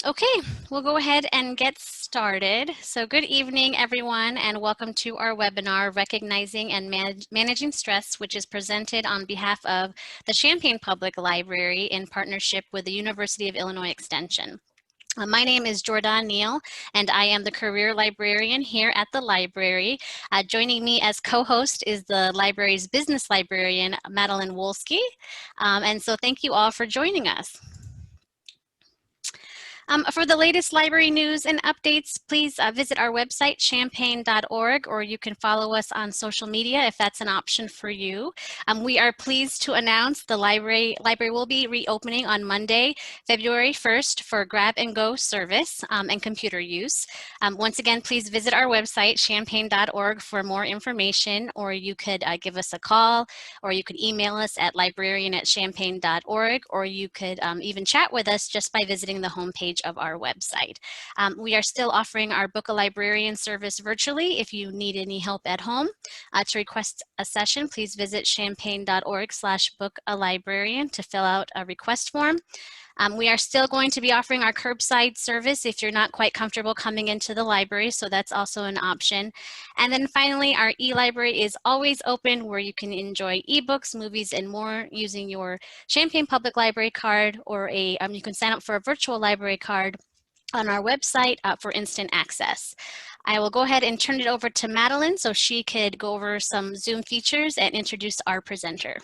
Okay, we'll go ahead and get started. So good evening, everyone, and welcome to our webinar, Recognizing and Managing Stress, which is presented on behalf of the Champaign Public Library in partnership with the University of Illinois Extension. My name is Jordan Neal, and I am the career librarian here at the library. Joining me as co-host is the library's business librarian, Madeline Wolski. And so thank you all for joining us. For the latest library news and updates, please visit our website, champaign.org, or you can follow us on social media if that's an option for you. We are pleased to announce the library will be reopening on Monday, February 1st for grab-and-go service and computer use. Once again, please visit our website, champaign.org, for more information, or you could give us a call, or you could email us at librarian@champaign.org, or you could even chat with us just by visiting the homepage of our website. We are still offering our Book a Librarian service virtually. If you need any help at home to request a session, please visit champaign.org/bookalibrarian to fill out a request form. We are still going to be offering our curbside service if you're not quite comfortable coming into the library, so that's also an option. And then finally, our e-library is always open, where you can enjoy ebooks, movies, and more using your Champaign Public Library card, or you can sign up for a virtual library card on our website for instant access. I will go ahead and turn it over to Madeline so she could go over some Zoom features and introduce our presenter.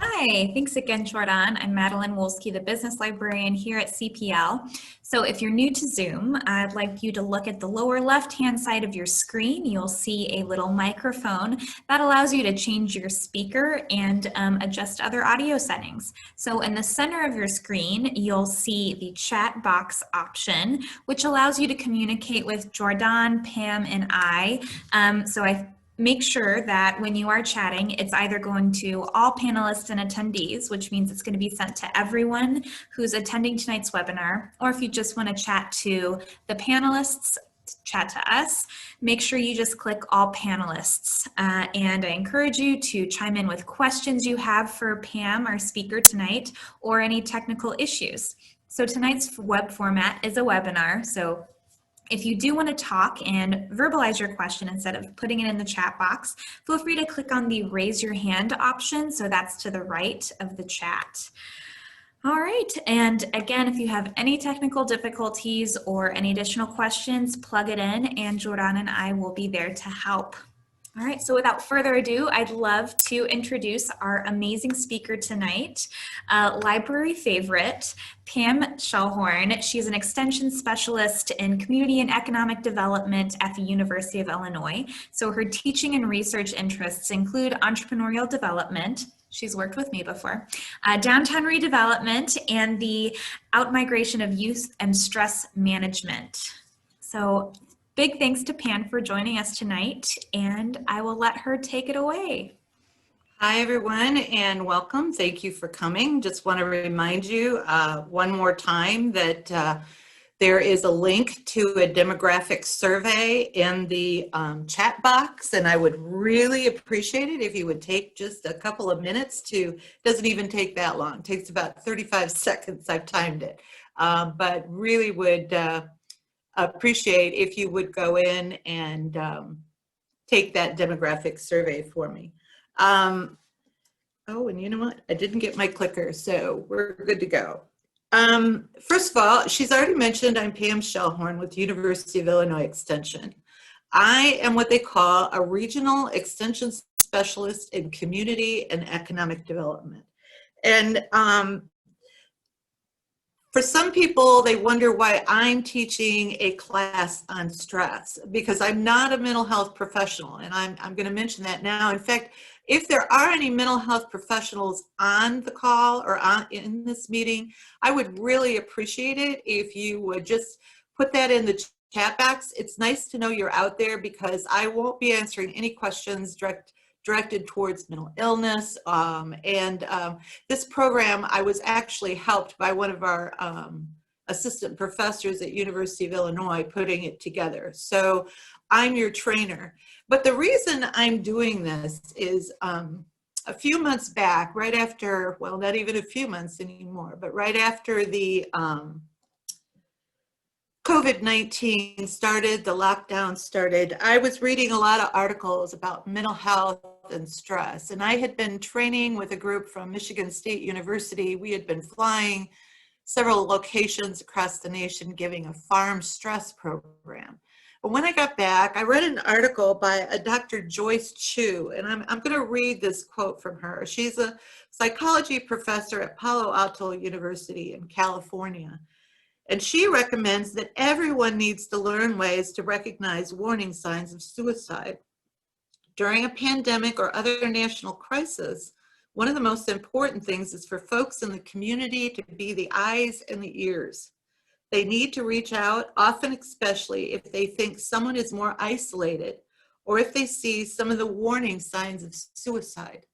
Hi, thanks again, Jordan. I'm Madeline Wolski, the business librarian here at CPL. So if you're new to Zoom, I'd like you to look at the lower left-hand side of your screen. You'll see a little microphone that allows you to change your speaker and adjust other audio settings. So in the center of your screen, you'll see the chat box option, which allows you to communicate with Jordan, Pam, and I. Make sure that when you are chatting, it's either going to all panelists and attendees, which means it's going to be sent to everyone who's attending tonight's webinar, or if you just want to chat to the panelists, chat to us, make sure you just click all panelists. And I encourage you to chime in with questions you have for Pam, our speaker tonight, or any technical issues. So tonight's web format is a webinar, so if you do want to talk and verbalize your question instead of putting it in the chat box, feel free to click on the raise your hand option. So that's to the right of the chat. All right, and again, if you have any technical difficulties or any additional questions, plug it in and Jordan and I will be there to help. All right, so without further ado, I'd love to introduce our amazing speaker tonight, library favorite, Pam Shellhorn. She's an extension specialist in community and economic development at the University of Illinois. So her teaching and research interests include entrepreneurial development. She's worked with me before, downtown redevelopment, and the outmigration of youth and stress management. So big thanks to Pam for joining us tonight, and I will let her take it away. Hi, everyone, and welcome. Thank you for coming. Just want to remind you one more time that there is a link to a demographic survey in the chat box, and I would really appreciate it if you would take just a couple of minutes to, doesn't even take that long, it takes about 35 seconds, I've timed it, but really would appreciate if you would go in and take that demographic survey for me. Oh, and you know what? I didn't get my clicker, so we're good to go. First of all, she's already mentioned I'm Pam Shellhorn with the University of Illinois Extension. I am what they call a regional extension specialist in community and economic development. And for some people, they wonder why I'm teaching a class on stress, because I'm not a mental health professional, and I'm going to mention that now. In fact, if there are any mental health professionals on the call or in this meeting, I would really appreciate it if you would just put that in the chat box. It's nice to know you're out there, because I won't be answering any questions directed towards mental illness. This program, I was actually helped by one of our assistant professors at University of Illinois putting it together. So I'm your trainer. But the reason I'm doing this is a few months back, right after, well, not even a few months anymore, but right after the COVID-19 started, the lockdown started, I was reading a lot of articles about mental health and stress. And I had been training with a group from Michigan State University. We had been flying several locations across the nation, giving a farm stress program. But when I got back, I read an article by a Dr. Joyce Chu, and I'm going to read this quote from her. She's a psychology professor at Palo Alto University in California. And she recommends that everyone needs to learn ways to recognize warning signs of suicide. During a pandemic or other national crisis, one of the most important things is for folks in the community to be the eyes and the ears. They need to reach out, often especially if they think someone is more isolated or if they see some of the warning signs of suicide.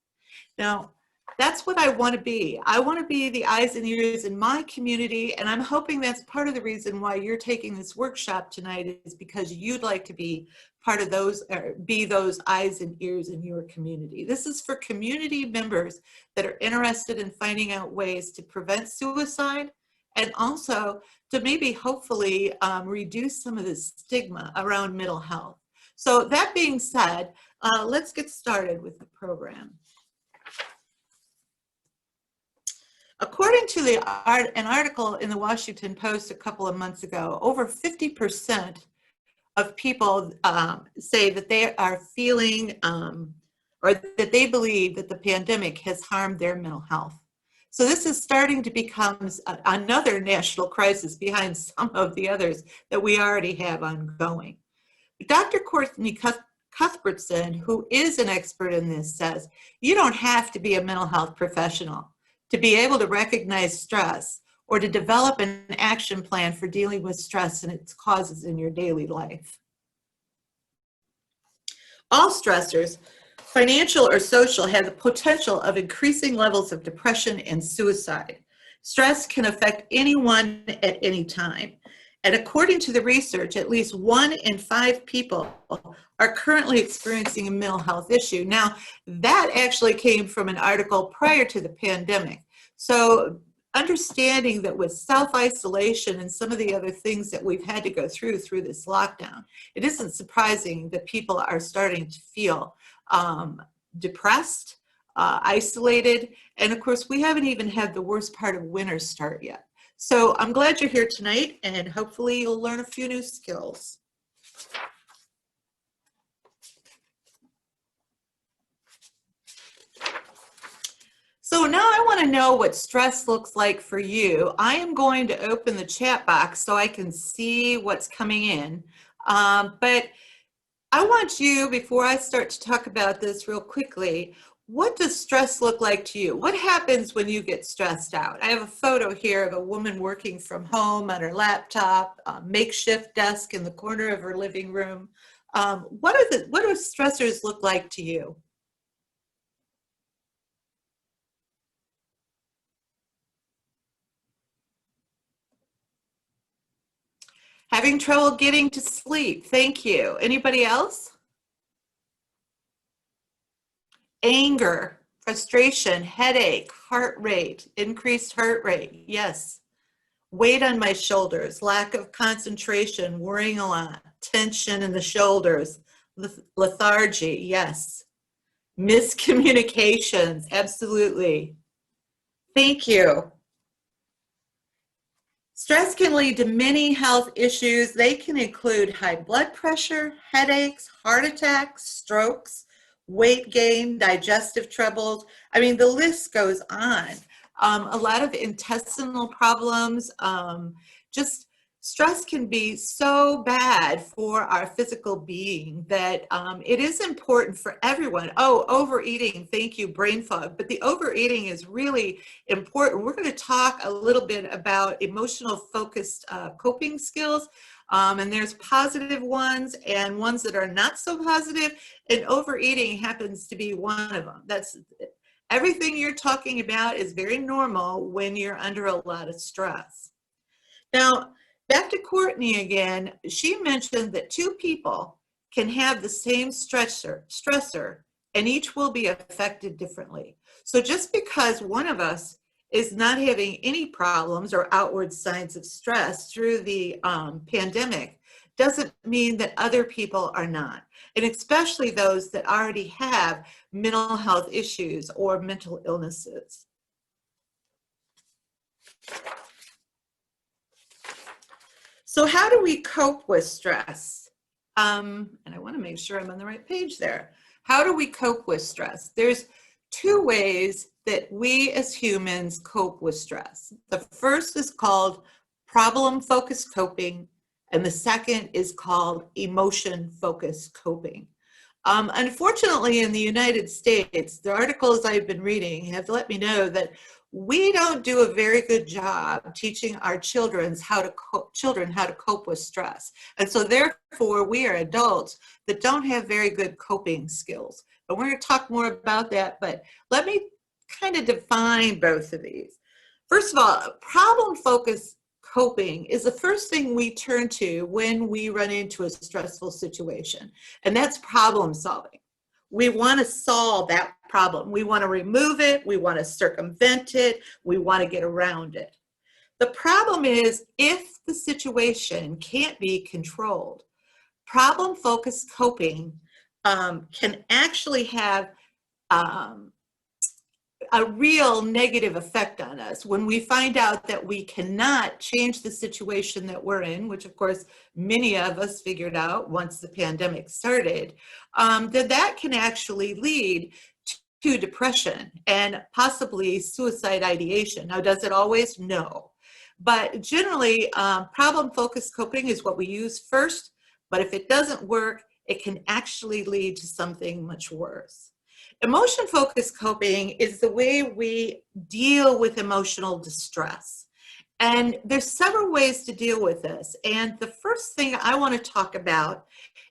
Now, that's what I want to be. I want to be the eyes and ears in my community, and I'm hoping that's part of the reason why you're taking this workshop tonight, is because you'd like to be part of those, or be those eyes and ears in your community. This is for community members that are interested in finding out ways to prevent suicide, and also to maybe hopefully reduce some of the stigma around mental health. So that being said, let's get started with the program. According to an article in the Washington Post a couple of months ago, over 50% of people say that they are feeling or that they believe that the pandemic has harmed their mental health. So this is starting to become another national crisis behind some of the others that we already have ongoing. Dr. Courtney Cuthbertson, who is an expert in this, says, you don't have to be a mental health professional to be able to recognize stress or to develop an action plan for dealing with stress and its causes in your daily life. All stressors, financial or social, have the potential of increasing levels of depression and suicide. Stress can affect anyone at any time. And according to the research, at least 1 in 5 people are currently experiencing a mental health issue. Now, that actually came from an article prior to the pandemic. So understanding that with self-isolation and some of the other things that we've had to go through this lockdown, it isn't surprising that people are starting to feel depressed, isolated, and of course, we haven't even had the worst part of winter start yet. So I'm glad you're here tonight, and hopefully you'll learn a few new skills. So now I want to know what stress looks like for you. I am going to open the chat box so I can see what's coming in. But I want you, before I start to talk about this real quickly, what does stress look like to you? What happens when you get stressed out? I have a photo here of a woman working from home on her laptop, a makeshift desk in the corner of her living room. What do stressors look like to you? Having trouble getting to sleep. Thank you. Anybody else? Anger, frustration, headache, heart rate, increased heart rate. Yes. Weight on my shoulders, lack of concentration, worrying a lot, tension in the shoulders, lethargy. Yes. Miscommunications. Absolutely. Thank you. Stress can lead to many health issues. They can include high blood pressure, headaches, heart attacks, strokes, weight gain, digestive troubles. I mean, the list goes on. A lot of intestinal problems. Just stress can be so bad for our physical being that it is important for everyone. Oh, overeating, thank you, brain fog. But the overeating is really important. We're going to talk a little bit about emotional focused coping skills. And there's positive ones and ones that are not so positive. And overeating happens to be one of them. That's everything you're talking about is very normal when you're under a lot of stress. Now, back to Courtney again, she mentioned that 2 people can have the same stressor and each will be affected differently. So just because one of us is not having any problems or outward signs of stress through the pandemic doesn't mean that other people are not. And especially those that already have mental health issues or mental illnesses. So how do we cope with stress? And I want to make sure I'm on the right page there. How do we cope with stress? There's two ways that we as humans cope with stress. The first is called problem-focused coping, and the second is called emotion-focused coping. Unfortunately, in the United States, the articles I've been reading have let me know that we don't do a very good job teaching our children how to cope with stress. And so therefore, we are adults that don't have very good coping skills. And we're going to talk more about that, but let me kind of define both of these. First of all, problem-focused coping is the first thing we turn to when we run into a stressful situation, and that's problem solving. We want to solve that problem. We want to remove it. We want to circumvent it. We want to get around it. The problem is, if the situation can't be controlled, problem-focused coping can actually have a real negative effect on us when we find out that we cannot change the situation that we're in, which of course many of us figured out once the pandemic started, that can actually lead to depression and possibly suicide ideation. Now, does it always? No. But generally, problem-focused coping is what we use first, but if it doesn't work, it can actually lead to something much worse. Emotion-focused coping is the way we deal with emotional distress. And there's several ways to deal with this. And the first thing I want to talk about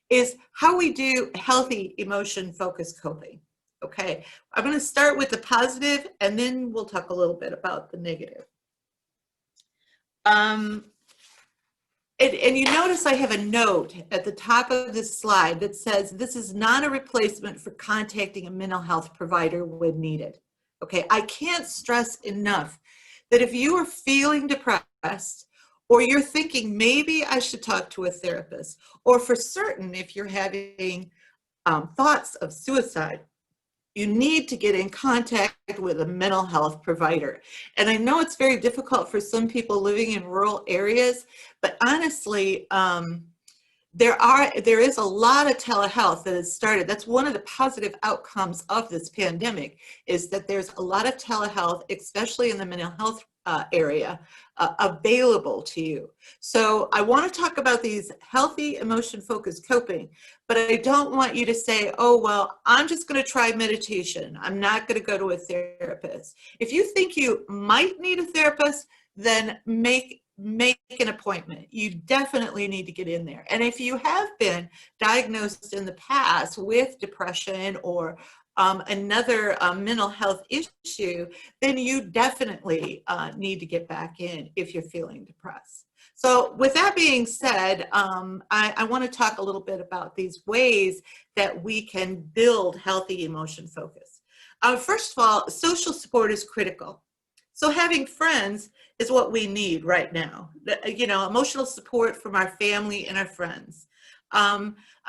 is how we do healthy emotion-focused coping. Okay, I'm going to start with the positive, and then we'll talk a little bit about the negative. And you notice I have a note at the top of this slide that says this is not a replacement for contacting a mental health provider when needed. Okay, I can't stress enough that if you are feeling depressed, or you're thinking maybe I should talk to a therapist, or for certain if you're having thoughts of suicide, you need to get in contact with a mental health provider. And I know it's very difficult for some people living in rural areas, but honestly, there is a lot of telehealth that has started. That's one of the positive outcomes of this pandemic, is that there's a lot of telehealth, especially in the mental health area, available to you. So I want to talk about these healthy emotion-focused coping, but I don't want you to say, oh, well, I'm just going to try meditation. I'm not going to go to a therapist. If you think you might need a therapist, then make an appointment. You definitely need to get in there. And if you have been diagnosed in the past with depression or another mental health issue, then you definitely need to get back in if you're feeling depressed. So with that being said, I want to talk a little bit about these ways that we can build healthy emotion focus. First of all, social support is critical. So having friends is what we need right now. You know, emotional support from our family and our friends.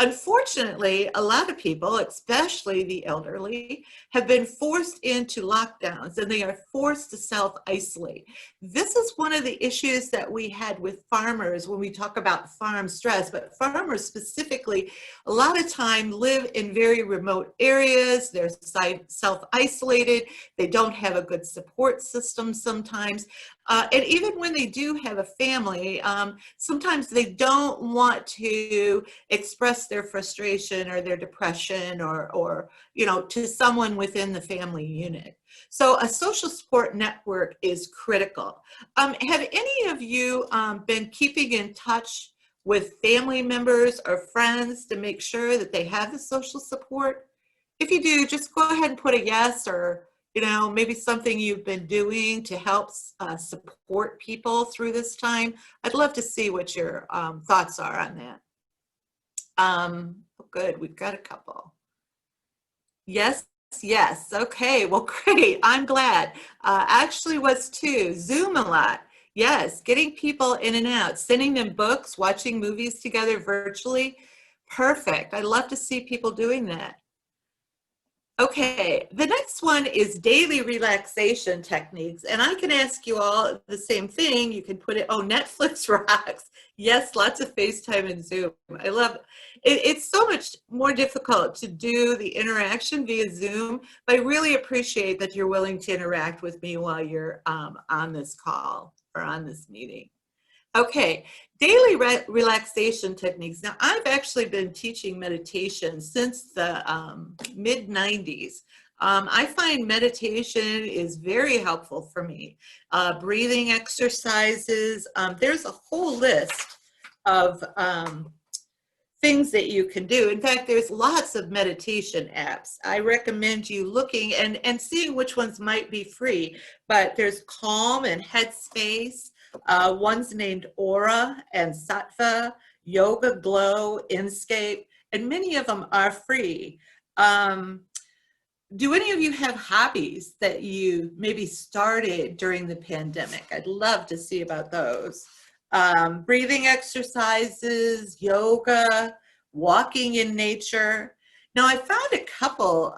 Unfortunately, a lot of people, especially the elderly, have been forced into lockdowns and they are forced to self-isolate. This is one of the issues that we had with farmers when we talk about farm stress, but farmers specifically, a lot of time live in very remote areas. They're self-isolated. They don't have a good support system sometimes. And even when they do have a family, sometimes they don't want to express their frustration or their depression or you know, to someone within the family unit. So a social support network is critical. Have any of you been keeping in touch with family members or friends to make sure that they have the social support? If you do, just go ahead and put a yes, or you know, maybe something you've been doing to help support people through this time. I'd love to see what your thoughts are on that. Good, we've got a couple. Yes, yes. Okay, well, great. I'm glad. Actually was too. Zoom a lot. Yes, getting people in and out, sending them books, watching movies together virtually. Perfect. I love to see people doing that. Okay, the next one is daily relaxation techniques. And I can ask you all the same thing. You can put it, oh, Netflix rocks. Yes, lots of FaceTime and Zoom. I love it. It's so much more difficult to do the interaction via Zoom, but I really appreciate that you're willing to interact with me while you're on this call or on this meeting. Okay, daily relaxation techniques. Now, I've actually been teaching meditation since the mid-90s. I find meditation is very helpful for me. Breathing exercises, there's a whole list of things that you can do. In fact, there's lots of meditation apps. I recommend you looking and seeing which ones might be free, but there's Calm and Headspace. One's named Aura and Sattva, Yoga Glow, Inscape, and many of them are free. Do any of you have hobbies that you maybe started during the pandemic? I'd love to see about those. Breathing exercises, yoga, walking in nature. Now, I found a couple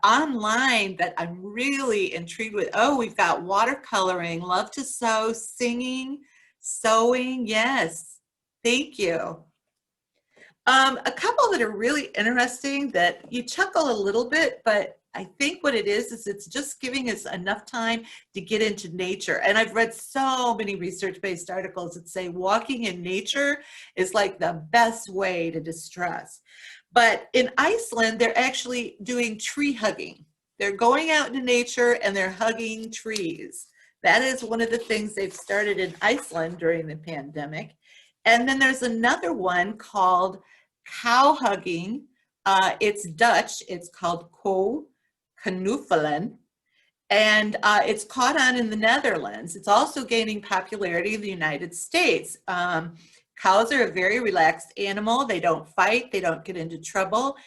online that I'm really intrigued with. Oh, we've got watercoloring, love to sew, singing, sewing. Yes, thank you. A couple that are really interesting that you chuckle a little bit, but I think what it is it's just giving us enough time to get into nature. And I've read so many research-based articles that say walking in nature is like the best way to distress. But in Iceland, they're actually doing tree hugging. They're going out into nature and they're hugging trees. That is one of the things they've started in Iceland during the pandemic. And then there's another one called cow hugging. It's Dutch. It's called Ko Knuffelen. And it's caught on in the Netherlands. It's also gaining popularity in the United States. Cows are a very relaxed animal. They don't fight. They don't get into trouble.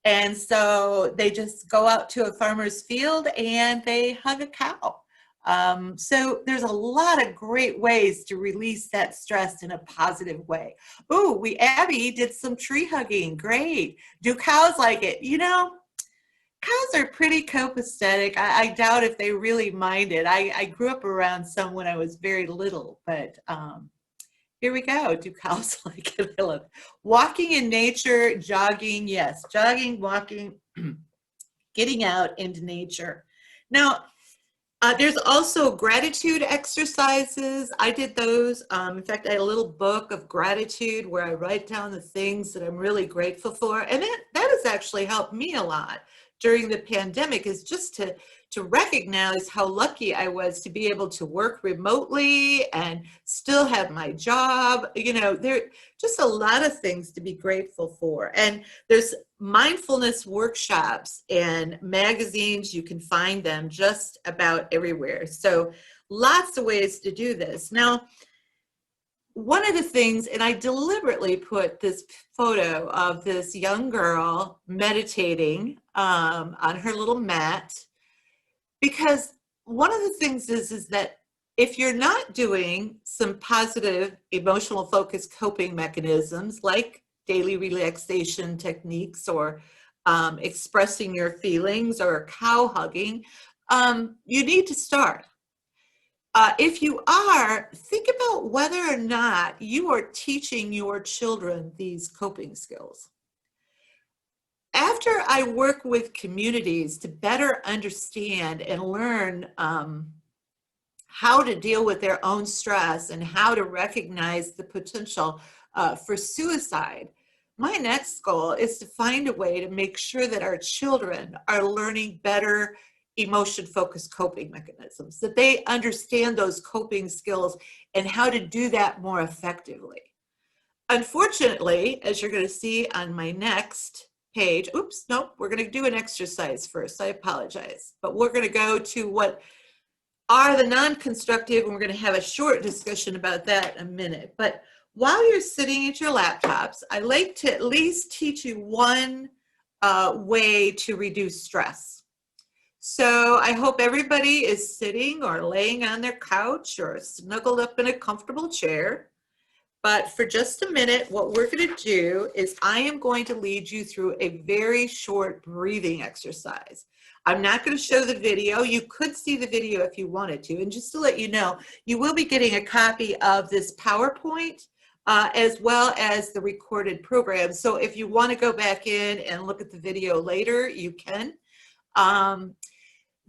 And so they just go out to a farmer's field and they hug a cow. So there's a lot of great ways to release that stress in a positive way. Ooh, Abby did some tree hugging. Great. Do cows like it? You know, cows are pretty copacetic. I doubt if they really mind it. I grew up around some when I was very little, but here we go. Do cows like it? I love it. Walking in nature, jogging, yes, jogging, walking, getting out into nature. Now, there's also gratitude exercises. I did those. In fact, I had a little book of gratitude where I write down the things that I'm really grateful for. And that has actually helped me a lot during the pandemic, is just to recognize how lucky I was to be able to work remotely and still have my job. You know, there are just a lot of things to be grateful for. And there's mindfulness workshops and magazines. You can find them just about everywhere. So lots of ways to do this. Now, one of the things, and I deliberately put this photo of this young girl meditating on her little mat, because one of the things is that if you're not doing some positive emotional focus coping mechanisms like daily relaxation techniques or expressing your feelings or cow hugging, you need to start. If you are, think about whether or not you are teaching your children these coping skills. After I work with communities to better understand and learn how to deal with their own stress and how to recognize the potential for suicide, my next goal is to find a way to make sure that our children are learning better emotion-focused coping mechanisms, that they understand those coping skills and how to do that more effectively. Unfortunately, as you're going to see on my next page, oops, nope, we're going to do an exercise first. I apologize. But we're going to go to what are the non-constructive, and we're going to have a short discussion about that in a minute. But while you're sitting at your laptops, I like to at least teach you one way to reduce stress. So I hope everybody is sitting or laying on their couch or snuggled up in a comfortable chair. But for just a minute, what we're going to do is I am going to lead you through a very short breathing exercise. I'm not going to show the video. You could see the video if you wanted to. And just to let you know, you will be getting a copy of this PowerPoint as well as the recorded program. So if you want to go back in and look at the video later, you can.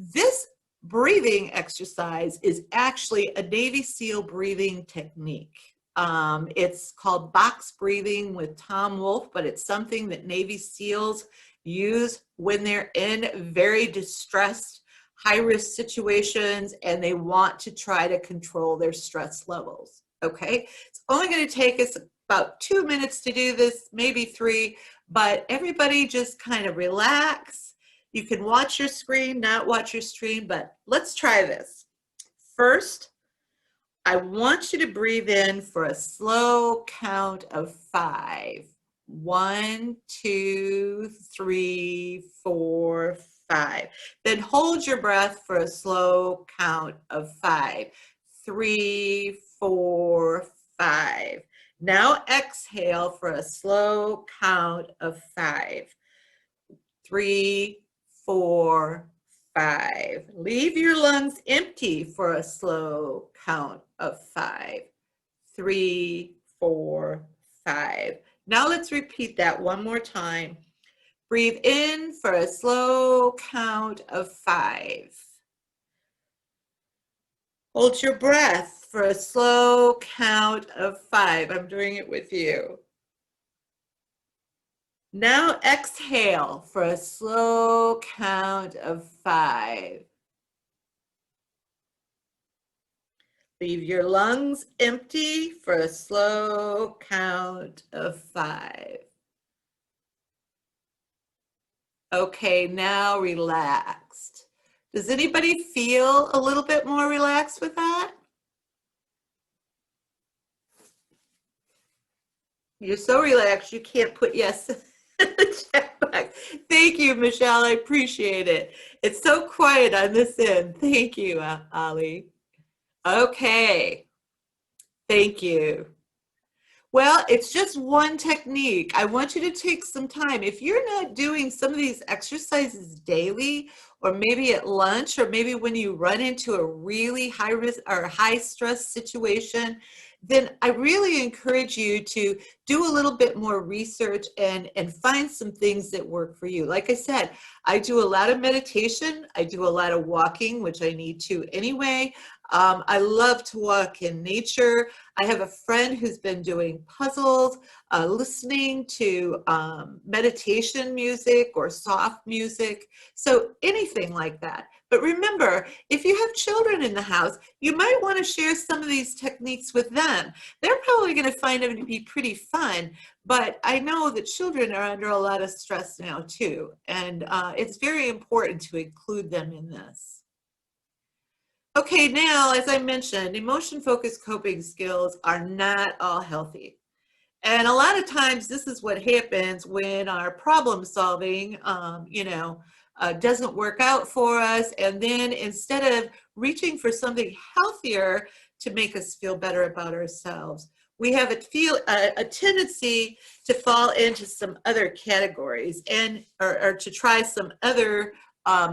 This breathing exercise is actually a Navy SEAL breathing technique. It's called box breathing with Tom Wolfe, but it's something that Navy SEALs use when they're in very distressed, high-risk situations and they want to try to control their stress levels, okay? It's only going to take us about 2 minutes to do this, maybe 3, but everybody just kind of relax. You can watch your screen, not watch your stream, but let's try this. First, I want you to breathe in for a slow count of 5. 1, 2, 3, 4, 5. Then hold your breath for a slow count of 5. 3, 4, 5. Now exhale for a slow count of 5. 3, 4, 5. Leave your lungs empty for a slow count of 5. 3, 4, 5. Now let's repeat that one more time. Breathe in for a slow count of 5. Hold your breath for a slow count of 5. I'm doing it with you. Now exhale for a slow count of 5. Leave your lungs empty for a slow count of 5. Okay, now relaxed. Does anybody feel a little bit more relaxed with that? You're so relaxed you can't put yes in the chat box. Thank you, Michelle. I appreciate it. It's so quiet on this end. Thank you, Ali. Okay. Thank you. Well, it's just one technique. I want you to take some time. If you're not doing some of these exercises daily, or maybe at lunch, or maybe when you run into a really high risk or high stress situation, then I really encourage you to do a little bit more research and find some things that work for you. Like I said, I do a lot of meditation. I do a lot of walking, which I need to anyway. I love to walk in nature. I have a friend who's been doing puzzles, listening to meditation music or soft music. So anything like that. But remember, if you have children in the house, you might want to share some of these techniques with them. They're probably going to find them to be pretty fun, but I know that children are under a lot of stress now too, and it's very important to include them in this. Okay, now, as I mentioned, emotion-focused coping skills are not all healthy. And a lot of times this is what happens when our problem solving, doesn't work out for us. And then instead of reaching for something healthier to make us feel better about ourselves, we have a tendency to fall into some other categories and or to try some other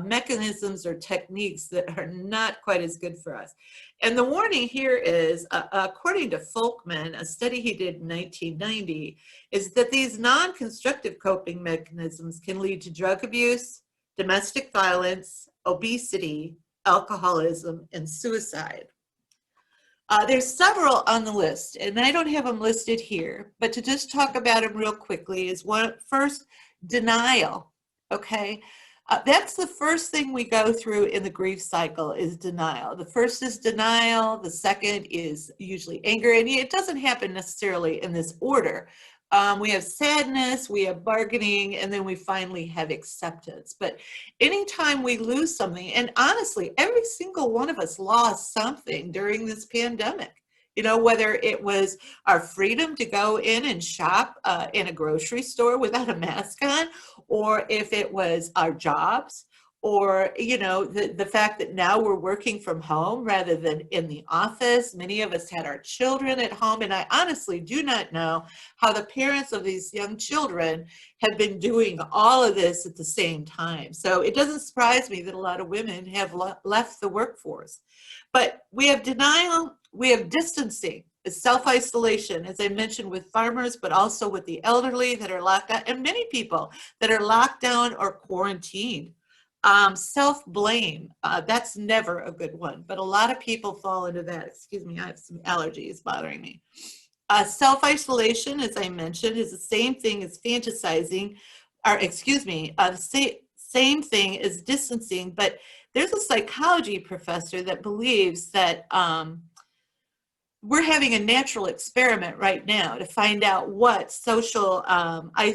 mechanisms or techniques that are not quite as good for us. And the warning here is, according to Folkman, a study he did in 1990, is that these non-constructive coping mechanisms can lead to drug abuse, domestic violence, obesity, alcoholism, and suicide. There's several on the list, and I don't have them listed here, but to just talk about them real quickly is first, denial, okay? That's the first thing we go through in the grief cycle is denial. The first is denial, the second is usually anger, and it doesn't happen necessarily in this order. We have sadness, we have bargaining, and then we finally have acceptance. But anytime we lose something, and honestly, every single one of us lost something during this pandemic. You know, whether it was our freedom to go in and shop in a grocery store without a mask on, or if it was our jobs, or, you know, the fact that now we're working from home rather than in the office. Many of us had our children at home, and I honestly do not know how the parents of these young children have been doing all of this at the same time. So it doesn't surprise me that a lot of women have left the workforce. But we have denial, we have distancing, self-isolation, as I mentioned, with farmers, but also with the elderly that are locked down, and many people that are locked down or quarantined. Self-blame, that's never a good one, but a lot of people fall into that. Excuse me, I have some allergies bothering me. Self-isolation, as I mentioned, is the same thing as fantasizing, or excuse me, the same thing as distancing, but there's a psychology professor that believes that we're having a natural experiment right now to find out what social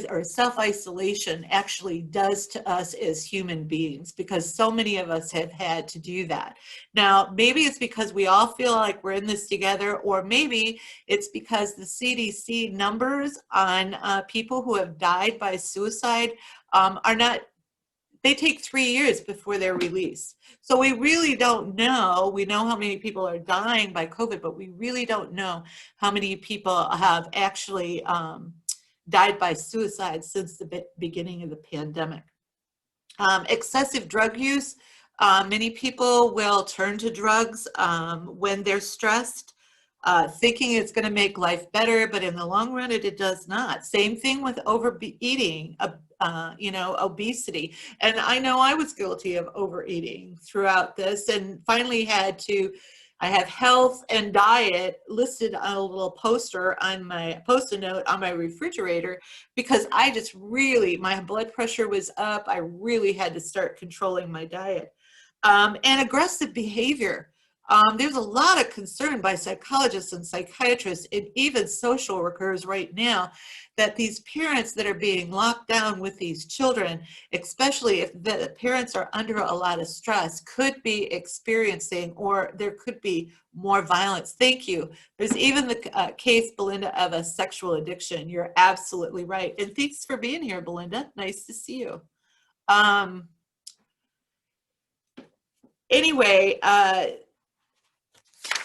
or self-isolation actually does to us as human beings, because so many of us have had to do that. Now, maybe it's because we all feel like we're in this together, or maybe it's because the CDC numbers on people who have died by suicide are not, they take 3 years before they're released. So we really don't know. We know how many people are dying by COVID, but we really don't know how many people have actually died by suicide since the beginning of the pandemic. Excessive drug use. Many people will turn to drugs when they're stressed, thinking it's going to make life better, but in the long run, it does not. Same thing with overeating, you know, obesity. And I know I was guilty of overeating throughout this, and finally I have health and diet listed on a little poster on my Post-it note on my refrigerator, because I just really, my blood pressure was up. I really had to start controlling my diet. And aggressive behavior. There's a lot of concern by psychologists and psychiatrists and even social workers right now that these parents that are being locked down with these children, especially if the parents are under a lot of stress, could be experiencing, or there could be more violence. Thank you. There's even the case, Belinda, of a sexual addiction. You're absolutely right. And thanks for being here, Belinda. Nice to see you. Anyway,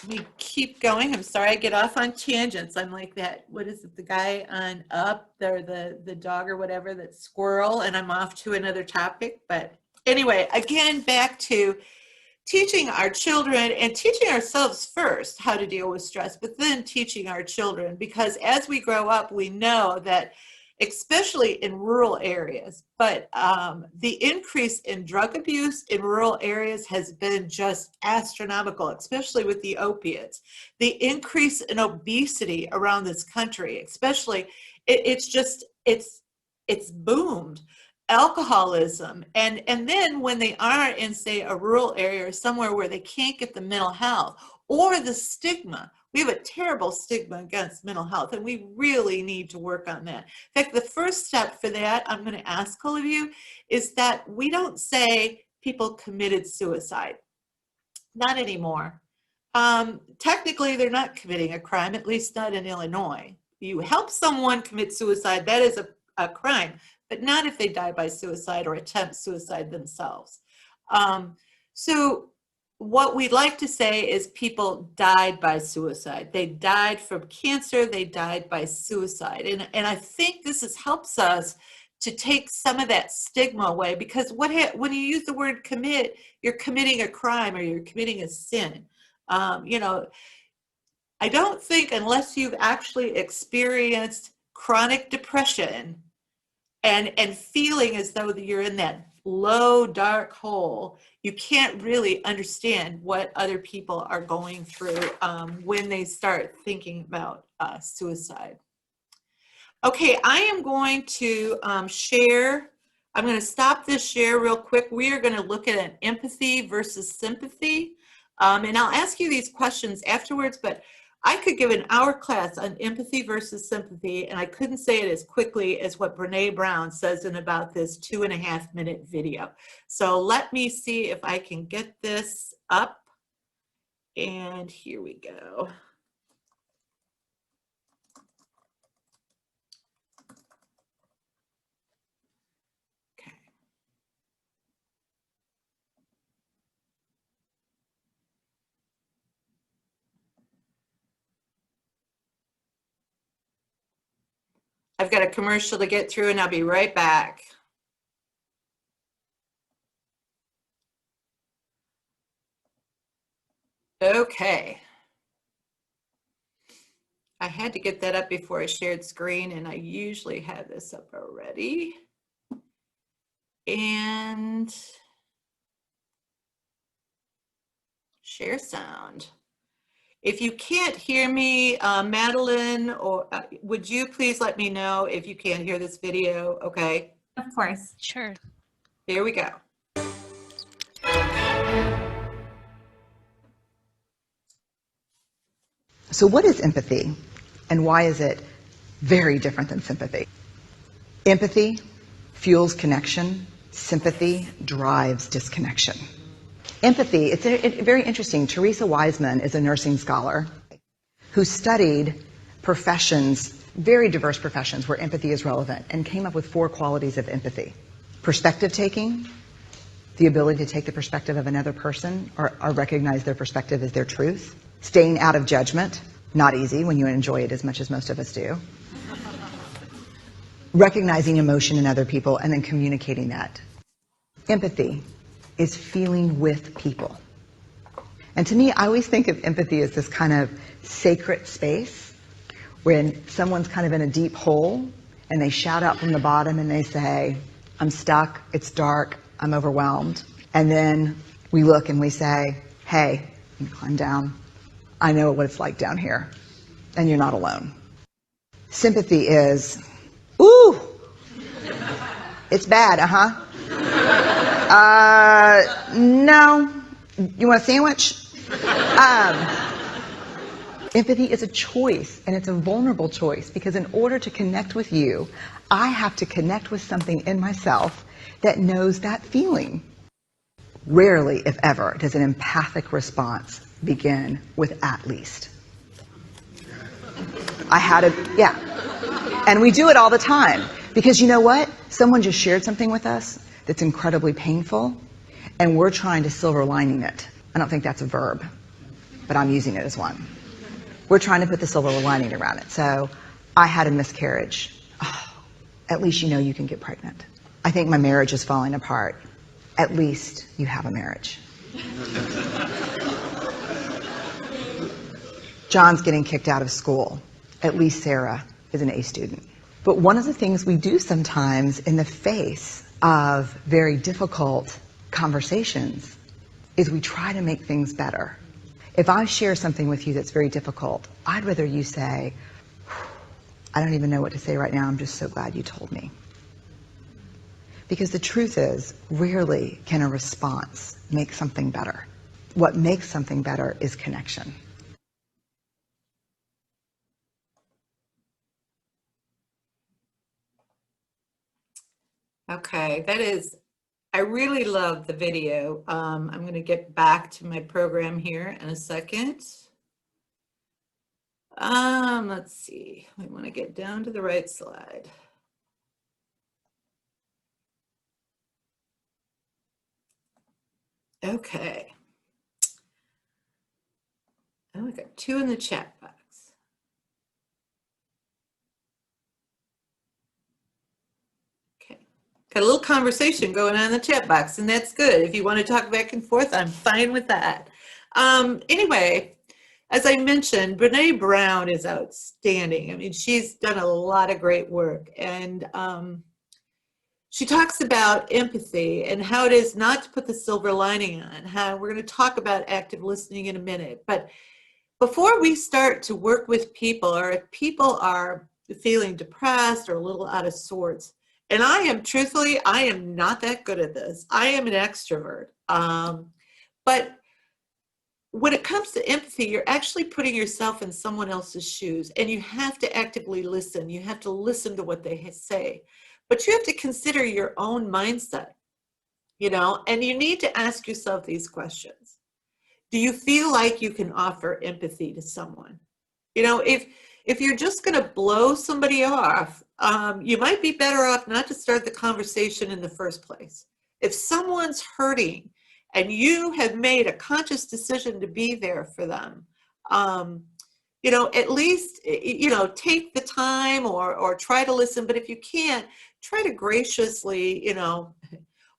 we keep going. I'm sorry, I get off on tangents. I'm like that, what is it, the guy on Up, or the dog or whatever, that squirrel, and I'm off to another topic. But anyway, again, back to teaching our children and teaching ourselves first how to deal with stress, but then teaching our children, because as we grow up, we know that, especially in rural areas, but the increase in drug abuse in rural areas has been just astronomical, especially with the opiates. The increase in obesity around this country, especially, it's boomed. Alcoholism, and then when they are in, say, a rural area or somewhere where they can't get the mental health, or the stigma. We have a terrible stigma against mental health, and we really need to work on that. In fact, the first step for that, I'm going to ask all of you, is that we don't say people committed suicide. Not anymore. Technically, they're not committing a crime, at least not in Illinois. You help someone commit suicide, that is a crime, but not if they die by suicide or attempt suicide themselves. So what we'd like to say is people died by suicide. They died from cancer, they died by suicide. And I think this helps us to take some of that stigma away, because when you use the word commit, you're committing a crime or you're committing a sin. You know, I don't think, unless you've actually experienced chronic depression and feeling as though you're in that low, dark hole, you can't really understand what other people are going through when they start thinking about suicide. Okay, I am going to share. I'm going to stop this share real quick. We are going to look at an empathy versus sympathy. And I'll ask you these questions afterwards, but I could give an hour class on empathy versus sympathy, and I couldn't say it as quickly as what Brene Brown says in about this 2.5-minute video. So let me see if I can get this up. And here we go. I've got a commercial to get through and I'll be right back. Okay. I had to get that up before I shared screen, and I usually have this up already. And share sound. If you can't hear me, Madeline, or would you please let me know if you can't hear this video? Okay. Of course. Sure. Here we go. So what is empathy, and why is it very different than sympathy? Empathy fuels connection. Sympathy drives disconnection. Empathy, it's very interesting. Teresa Wiseman is a nursing scholar who studied professions, very diverse professions where empathy is relevant, and came up with 4 qualities of empathy. Perspective taking, the ability to take the perspective of another person or recognize their perspective as their truth. Staying out of judgment, not easy when you enjoy it as much as most of us do. Recognizing emotion in other people and then communicating that. Empathy is feeling with people. And to me, I always think of empathy as this kind of sacred space when someone's kind of in a deep hole and they shout out from the bottom and they say, I'm stuck, it's dark, I'm overwhelmed. And then we look and we say, hey, you climb down. I know what it's like down here, and you're not alone. Sympathy is, ooh, it's bad, no, you want a sandwich? Empathy is a choice, and it's a vulnerable choice, because in order to connect with you, I have to connect with something in myself that knows that feeling. Rarely, if ever, does an empathic response begin with "at least." And we do it all the time, because you know what? Someone just shared something with us that's incredibly painful, and we're trying to silver lining it. I don't think that's a verb, but I'm using it as one. We're trying to put the silver lining around it. So, I had a miscarriage. Oh, at least you know you can get pregnant. I think my marriage is falling apart. At least you have a marriage. John's getting kicked out of school. At least Sarah is an A student. But one of the things we do sometimes in the face of very difficult conversations is we try to make things better. If I share something with you that's very difficult, I'd rather you say, I don't even know what to say right now, I'm just so glad you told me. Because the truth is, rarely can a response make something better. What makes something better is connection. Okay, I really love the video. I'm going to get back to my program here in a second. Let's see, we want to get down to the right slide. Okay. Oh, I got 2 in the chat box. Okay. Got a little conversation going on in the chat box, and that's good. If you want to talk back and forth, I'm fine with that. Anyway, as I mentioned, Brene Brown is outstanding. I mean, she's done a lot of great work, and she talks about empathy and how it is not to put the silver lining on, how we're going to talk about active listening in a minute. But before we start to work with people, or if people are feeling depressed or a little out of sorts, and truthfully, I am not that good at this. I am an extrovert. But when it comes to empathy, you're actually putting yourself in someone else's shoes, and you have to actively listen. You have to listen to what they say. But you have to consider your own mindset, and you need to ask yourself these questions. Do you feel like you can offer empathy to someone? If you're just going to blow somebody off, you might be better off not to start the conversation in the first place. If someone's hurting and you have made a conscious decision to be there for them, at least, take the time or try to listen. But if you can't, try to graciously,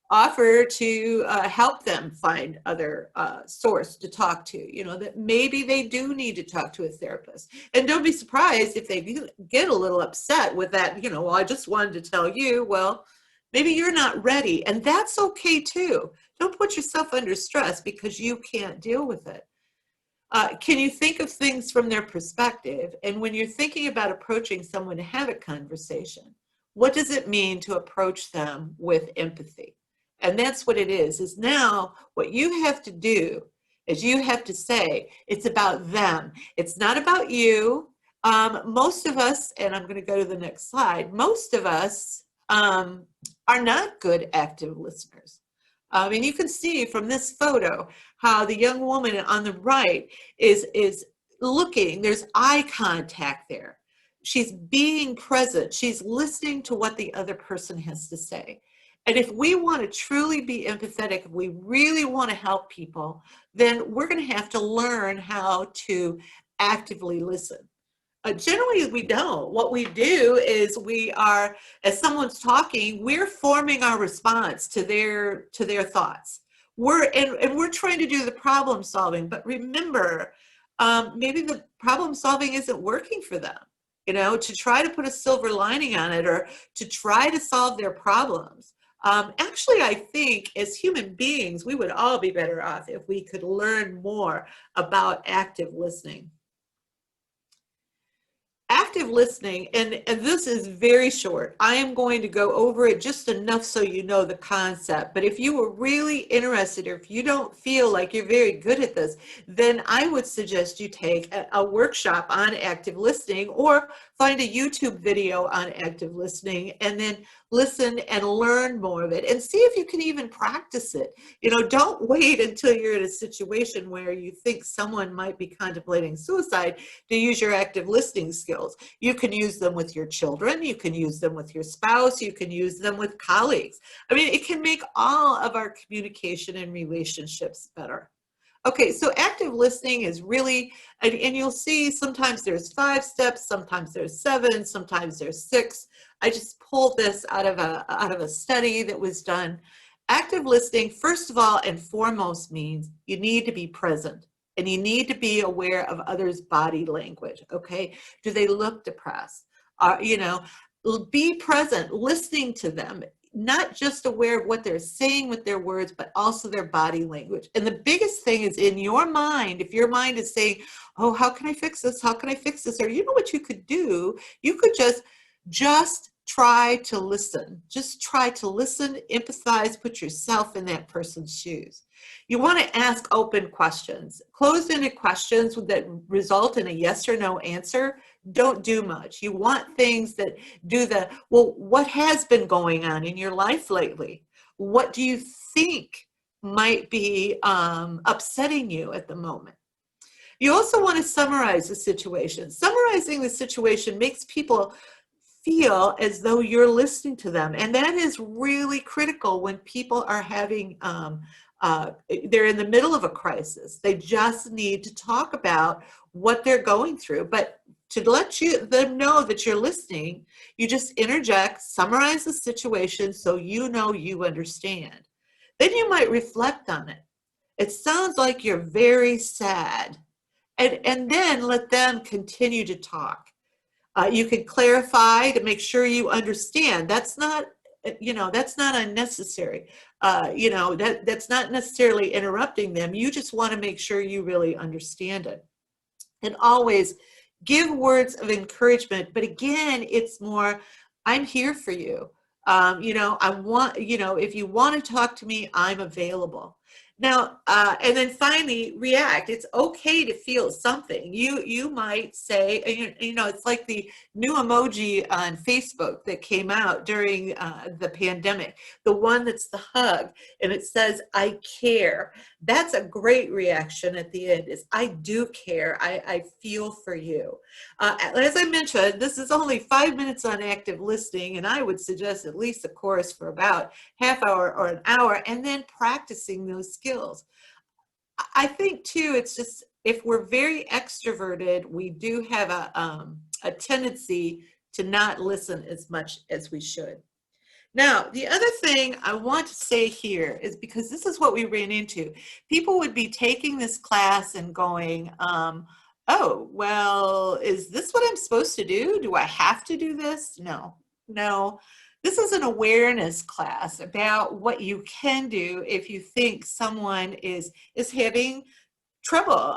offer to help them find other source to talk to, that maybe they do need to talk to a therapist. And don't be surprised if they get a little upset with that, well, I just wanted to tell you, well, maybe you're not ready. And that's okay too. Don't put yourself under stress because you can't deal with it. Can you think of things from their perspective? And when you're thinking about approaching someone to have a conversation, what does it mean to approach them with empathy? And that's what it is now what you have to do is you have to say, it's about them. It's not about you. Most of us, and I'm going to go to the next slide, most of us are not good active listeners. And you can see from this photo how the young woman on the right is looking, there's eye contact there. She's being present. She's listening to what the other person has to say. And if we want to truly be empathetic, if we really want to help people, then we're going to have to learn how to actively listen. Generally, we don't. What we do is we are, as someone's talking, we're forming our response to their thoughts. We're trying to do the problem solving, but remember, maybe the problem solving isn't working for them. To try to put a silver lining on it or to try to solve their problems. Actually, I think as human beings, we would all be better off if we could learn more about active listening. Active listening, and this is very short. I am going to go over it just enough so you know the concept. But if you were really interested, or if you don't feel like you're very good at this, then I would suggest you take a workshop on active listening or find a YouTube video on active listening and then listen and learn more of it and see if you can even practice it. Don't wait until you're in a situation where you think someone might be contemplating suicide to use your active listening skills. You can use them with your children. You can use them with your spouse. You can use them with colleagues. I mean, it can make all of our communication and relationships better. Okay, so active listening is really, and you'll see sometimes there's 5 steps, sometimes there's 7, sometimes there's 6. I just pulled this out of a study that was done. Active listening, first of all and foremost, means you need to be present and you need to be aware of others' body language. Okay, do they look depressed? Be present, listening to them. Not just aware of what they're saying with their words, but also their body language. And the biggest thing is in your mind, if your mind is saying, oh, how can I fix this? How can I fix this? Or what you could do? You could just try to listen. Just try to listen, empathize, put yourself in that person's shoes. You want to ask open questions. Closed-ended questions that result in a yes or no answer don't do much. You want things that do what has been going on in your life lately? What do you think might be upsetting you at the moment? You also want to summarize the situation. Summarizing the situation makes people feel as though you're listening to them. And that is really critical when people are having, they're in the middle of a crisis. They just need to talk about what they're going through. But to let them know that you're listening, you just interject, summarize the situation so you know you understand. Then you might reflect on it. It sounds like you're very sad. And then let them continue to talk. You can clarify to make sure you understand. That's not unnecessary. That's not necessarily interrupting them. You just want to make sure you really understand it. And always give words of encouragement. But again, it's more, I'm here for you. If you want to talk to me, I'm available. Now, and then finally, react. It's okay to feel something. You might say, it's like the new emoji on Facebook that came out during the pandemic, the one that's the hug, and it says, I care. That's a great reaction at the end, is I do care. I feel for you. As I mentioned, this is only 5 minutes on active listening, and I would suggest at least a course for about half hour or an hour, and then practicing those skills. I think too, if we're very extroverted, we do have a tendency to not listen as much as we should. Now, the other thing I want to say here is, because this is what we ran into, people would be taking this class and going, oh, well, is this what I'm supposed to do? Do I have to do this? No, no. This is an awareness class about what you can do if you think someone is having trouble,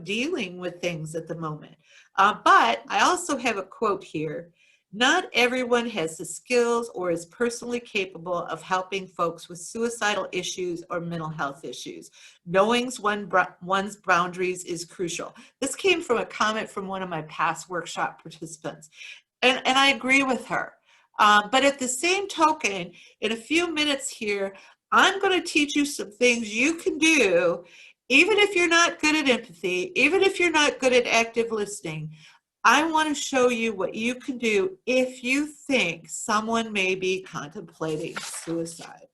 dealing with things at the moment. But I also have a quote here. Not everyone has the skills or is personally capable of helping folks with suicidal issues or mental health issues. Knowing one's boundaries is crucial. This came from a comment from one of my past workshop participants, and I agree with her. But at the same token, in a few minutes here, I'm going to teach you some things you can do, even if you're not good at empathy, even if you're not good at active listening. I want to show you what you can do if you think someone may be contemplating suicide.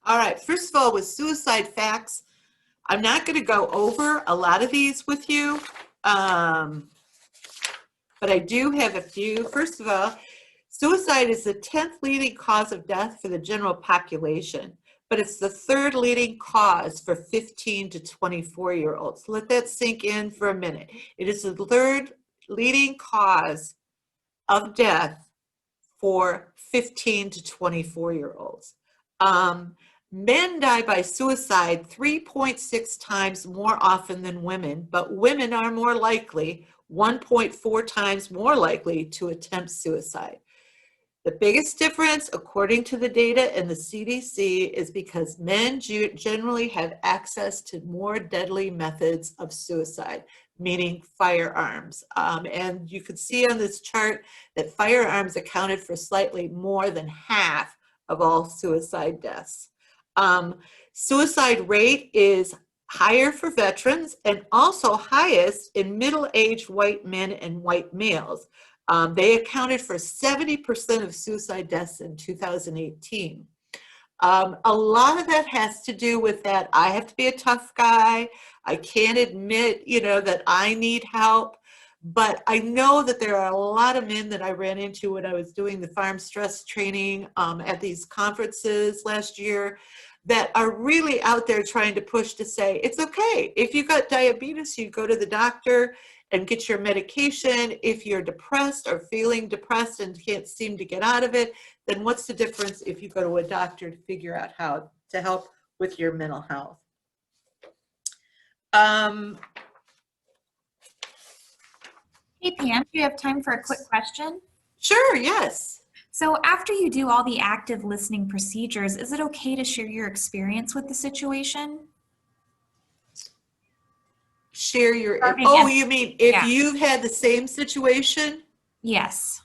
All right, first of all, with suicide facts, I'm not going to go over a lot of these with you, but I do have a few. First of all, suicide is the 10th leading cause of death for the general population, but it's the 3rd leading cause for 15 to 24-year-olds. Let that sink in for a minute. It is the 3rd leading cause of death for 15 to 24-year-olds. Men die by suicide 3.6 times more often than women, but women are more likely, 1.4 times more likely to attempt suicide. The biggest difference, according to the data in the CDC, is because men generally have access to more deadly methods of suicide, meaning firearms. And you can see on this chart that firearms accounted for slightly more than half of all suicide deaths. Suicide rate is higher for veterans and also highest in middle-aged white men and white males. They accounted for 70% of suicide deaths in 2018. A lot of that has to do with that I have to be a tough guy. I can't admit, that I need help. But I know that there are a lot of men that I ran into when I was doing the farm stress training at these conferences last year that are really out there trying to push to say, it's okay. If you've got diabetes, you go to the doctor and get your medication. If you're depressed or feeling depressed and can't seem to get out of it, then what's the difference if you go to a doctor to figure out how to help with your mental health? Hey, Pam, do you have time for a quick question? Sure, yes. So after you do all the active listening procedures, is it okay to share your experience with the situation? Share your, you mean if you've had the same situation? Yes.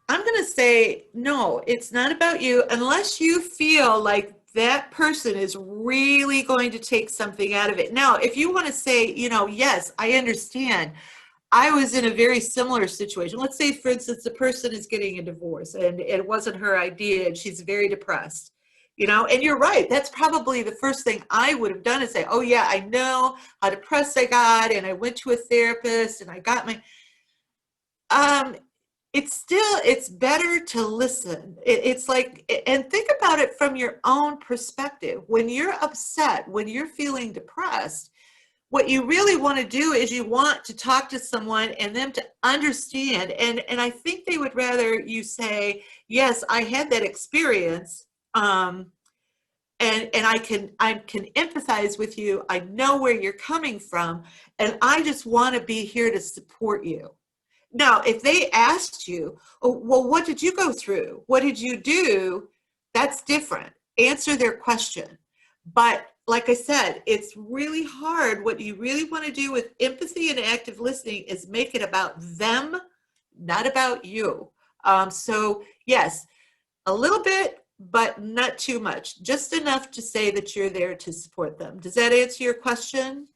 I'm going to say, no, it's not about you unless you feel like that person is really going to take something out of it. Now, if you want to say, yes, I understand. I was in a very similar situation. Let's say, for instance, the person is getting a divorce and it wasn't her idea and she's very depressed. And you're right. That's probably the first thing I would have done is say, oh yeah, I know how depressed I got and I went to a therapist and I got my, it's better to listen. It's like, and think about it from your own perspective. When you're upset, when you're feeling depressed, what you really want to do is you want to talk to someone and them to understand. And I think they would rather you say, yes, I had that experience. And I can empathize with you. I know where you're coming from. And I just want to be here to support you. Now, if they asked you, oh, well, what did you go through? What did you do? That's different. Answer their question. But like I said, it's really hard. What you really want to do with empathy and active listening is make it about them, not about you. So yes, a little bit, but not too much. Just enough to say that you're there to support them. Does that answer your question?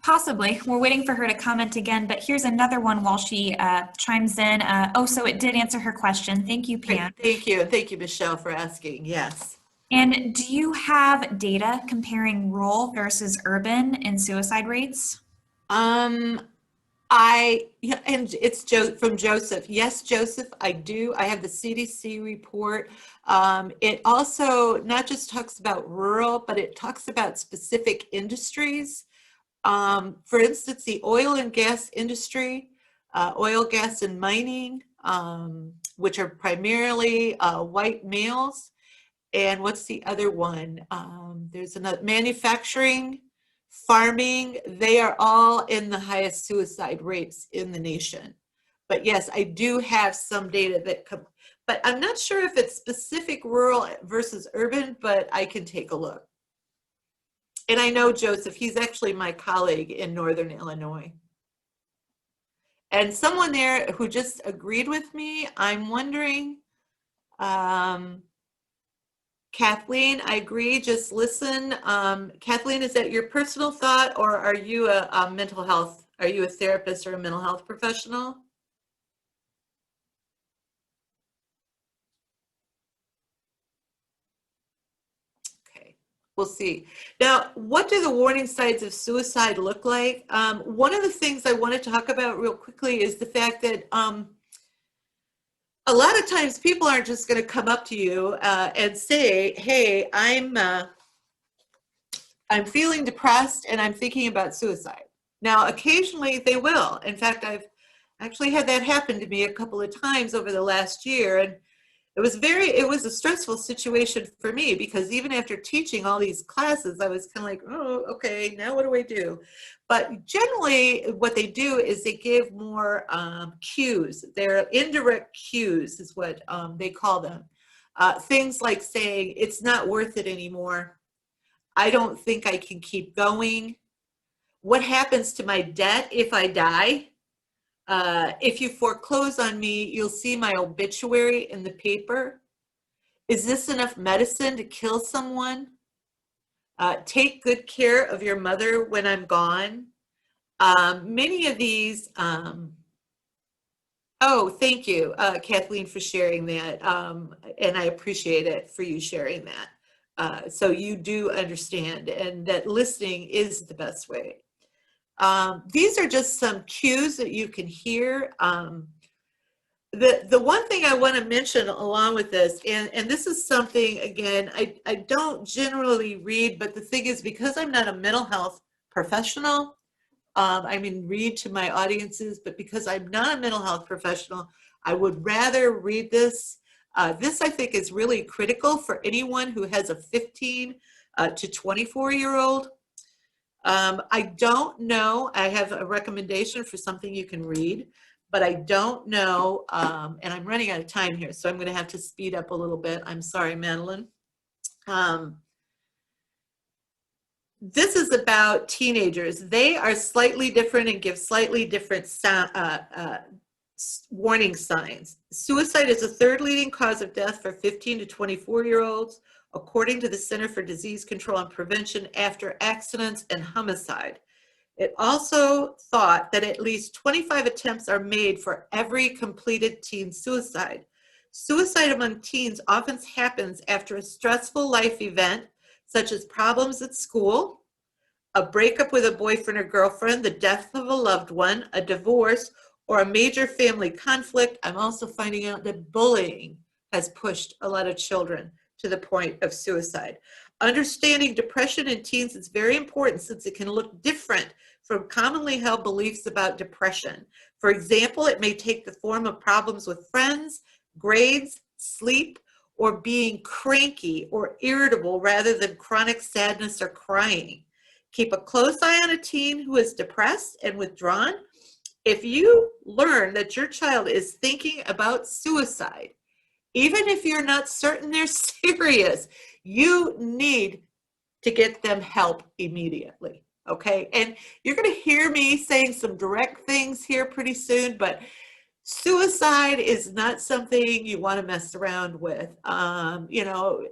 Possibly. We're waiting for her to comment again, but here's another one while she chimes in. So it did answer her question. Thank you, Pam. Great. Thank you. Thank you, Michelle, for asking. Yes. And do you have data comparing rural versus urban in suicide rates? Yeah, and it's from Joseph. Yes, Joseph, I do. I have the CDC report. It also not just talks about rural, but it talks about specific industries. For instance, the oil and gas industry, oil, gas, and mining, which are primarily white males. And what's the other one? There's another, manufacturing, farming. They are all in the highest suicide rates in the nation. But yes, I do have some data that come, but I'm not sure if it's specific rural versus urban, but I can take a look. And I know Joseph, he's actually my colleague in Northern Illinois. And someone there who just agreed with me, I'm wondering, Kathleen, I agree, just listen. Kathleen, is that your personal thought, or are you a mental health, are you a therapist or a mental health professional? Okay, we'll see. Now, what do the warning signs of suicide look like? One of the things I want to talk about real quickly is the fact that a lot of times people aren't just going to come up to you and say, hey, I'm feeling depressed and I'm thinking about suicide. Now, occasionally they will. In fact, I've actually had that happen to me a couple of times over the last year. And it was a stressful situation for me, because even after teaching all these classes, I was kind of like, oh, okay, now what do I do? But generally what they do is they give more cues. They're indirect cues is what they call them. Things like saying, it's not worth it anymore. I don't think I can keep going. What happens to my debt if I die? If you foreclose on me, you'll see my obituary in the paper. Is this enough medicine to kill someone? Take good care of your mother when I'm gone. Many of these, oh, thank you, Kathleen, for sharing that. And I appreciate it for you sharing that. So you do understand, and that listening is the best way. These are just some cues that you can hear. The one thing I want to mention along with this, and this is something, again, I don't generally read, but the thing is, because I'm not a mental health professional, I mean, read to my audiences, but because I'm not a mental health professional, I would rather read this. This, I think, is really critical for anyone who has a 15 to 24-year-old. I don't know, I have a recommendation for something you can read, but I don't know, and I'm running out of time here, so I'm going to have to speed up a little bit. I'm sorry, Madeline. This is about teenagers. They are slightly different and give slightly different warning signs. Suicide is the third leading cause of death for 15 to 24-year-olds, according to the Center for Disease Control and Prevention, after accidents and homicide. It also thought that at least 25 attempts are made for every completed teen suicide. Suicide among teens often happens after a stressful life event, such as problems at school, a breakup with a boyfriend or girlfriend, the death of a loved one, a divorce, or a major family conflict. I'm also finding out that bullying has pushed a lot of children to the point of suicide. Understanding depression in teens is very important, since it can look different from commonly held beliefs about depression. For example, it may take the form of problems with friends, grades, sleep, or being cranky or irritable rather than chronic sadness or crying. Keep a close eye on a teen who is depressed and withdrawn. If you learn that your child is thinking about suicide, even if you're not certain they're serious, you need to get them help immediately, okay? And you're going to hear me saying some direct things here pretty soon, but suicide is not something you want to mess around with. You know,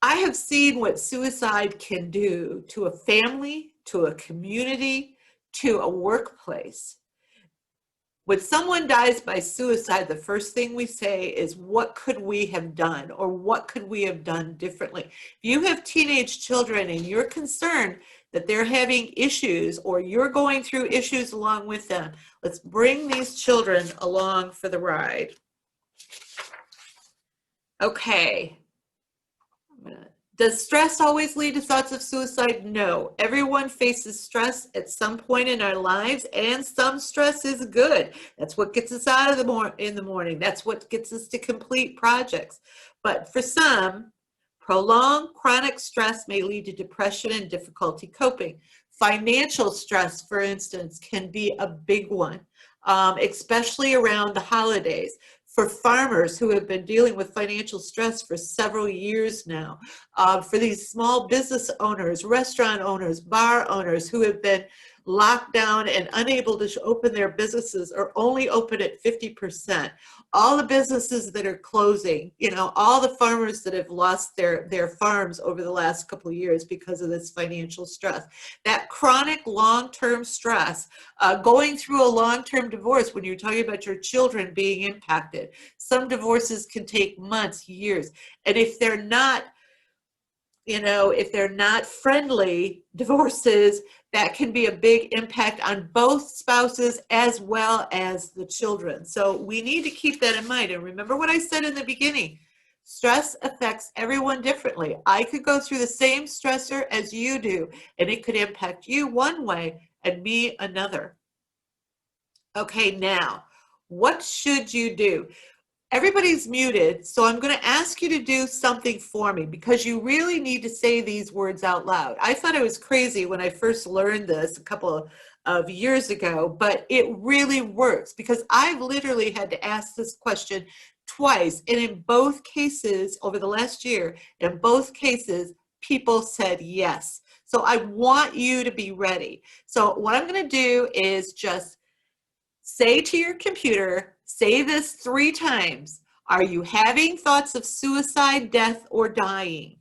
I have seen what suicide can do to a family, to a community, to a workplace. When someone dies by suicide, the first thing we say is, what could we have done, or what could we have done differently? If you have teenage children and you're concerned that they're having issues or you're going through issues along with them, let's bring these children along for the ride. Okay. Does stress always lead to thoughts of suicide? No. Everyone faces stress at some point in our lives, and some stress is good. That's what gets us out of in the morning. That's what gets us to complete projects. But for some, prolonged chronic stress may lead to depression and difficulty coping. Financial stress, for instance, can be a big one, especially around the holidays. For farmers who have been dealing with financial stress for several years now, for these small business owners, restaurant owners, bar owners who have been locked down and unable to open their businesses or only open at 50%. All the businesses that are closing, you know, all the farmers that have lost their farms over the last couple of years because of this financial stress. That chronic long-term stress, going through a long-term divorce when you're talking about your children being impacted. Some divorces can take months, years. And if they're not, you know, if they're not friendly divorces, that can be a big impact on both spouses as well as the children. So we need to keep that in mind. And remember what I said in the beginning, stress affects everyone differently. I could go through the same stressor as you do, and it could impact you one way and me another. Okay, now, what should you do? Everybody's muted, so I'm going to ask you to do something for me because you really need to say these words out loud. I thought it was crazy when I first learned this a couple of years ago, but it really works because I've literally had to ask this question twice, and in both cases over the last year, in both cases, people said yes. So I want you to be ready. So what I'm going to do is just say to your computer, say this 3 times. Are you having thoughts of suicide, death, or dying?